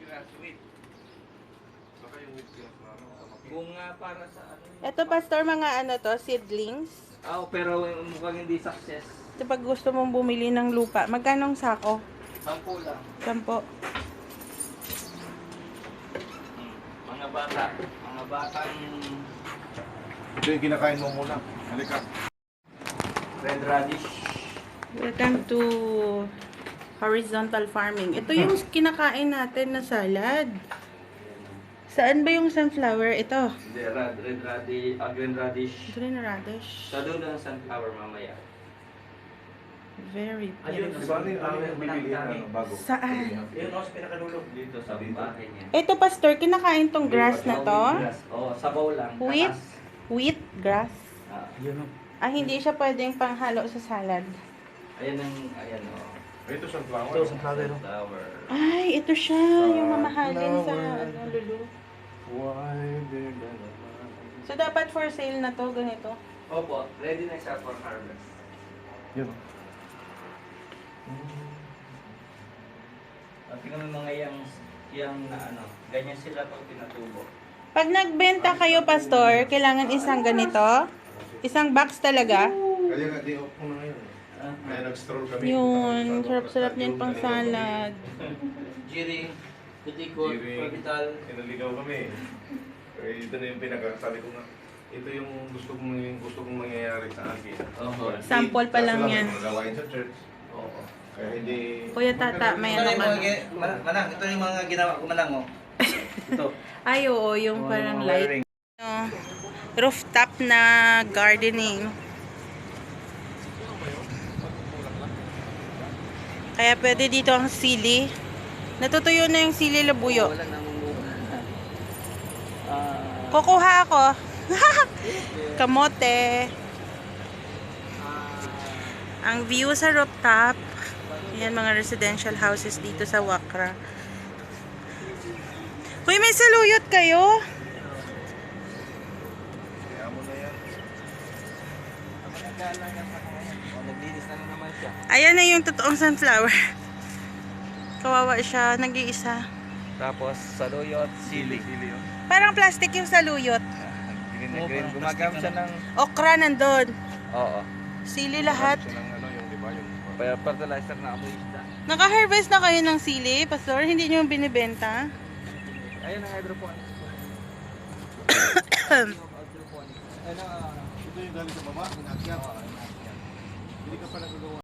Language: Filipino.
Sweet. Baka yung wheat bunga para sa ano. Ito, Pastor, mga ano to, seedlings. Pero mukhang hindi success. Ito pag gusto mong bumili ng lupa. Magkano ang sako? 10 lang. 10. Mga bata. Mga batang Ito yung kinakain mo muna. Halika. red radish. Welcome to horizontal farming. Ito yung kinakain natin na salad. Saan ba yung sunflower? Ito. Hindi, red radish, green radish. Green radish. Sa doon ng sunflower mamaya. Very Ayun, beautiful. Paano yung bibili ano, bago? Saan? Yun, sa pinakadulog. Dito, sa bahay niya. Ito, Pastor, kinakain tong grass na to. Sabaw lang. Wheat? Tatas. Wheat grass. Yun o. Hindi siya pwedeng panghalo sa salad. Ayan o. Ito sunflower. Ito, sunflower. Ay, ito siya. Yung mamahalin sa ano, lulu. Why did I- So, dapat for sale na to, ganito. Opo, ready na siya for harvest. Yun. At tingnan mo mga yang na ano, ganyan sila pag pinatubo. Pag nagbenta kayo, Pastor, kailangan isang ganito. Isang box talaga. Kaya nga, di off ko na ngayon. Kaya nag-stroll kami. Yun, sarap-sarap niyan pang salad. Jiring, putikot, orbital. Sinaligaw kami. Ito na yung pinakasabi ko nga. Ito yung gusto kong mangyayari sa akin. Oho. Sample pa lang Kaso yan. Magawain sa church. Oo. Kaya hindi... Kuya Tata, may ano ka. Manang, ito yung mga ginawa ko manang oh. Ito. Ay, oo, yung parang Mga light. wiring. Rooftop na gardening. Kaya pwede dito ang sili. Natutuyo na yung sili labuyo. Wala nang Kukuha ako. Kamote. Ang view sa rooftop. Yan mga residential houses dito sa Wakra. Uy, may saluyot kayo? Kaya mo na yan. naglinis na naman siya. Ayan na yung totoong sunflower. Kawawa siya, nag-iisa. Tapos saluyot, sili. Parang plastic yung saluyot. Green na green. Gumagamit siya ng Okra nandun. oo. Sili lahat. Siya ng ano, yung di ba yung... Fertilizer na amoy isda. Naka-harvest na kayo ng sili, Pastor? Hindi nyo binibenta? Ayun ang hydroponics. Ito yung galing sa mama, inakyat. Hindi ka pa nagagawa.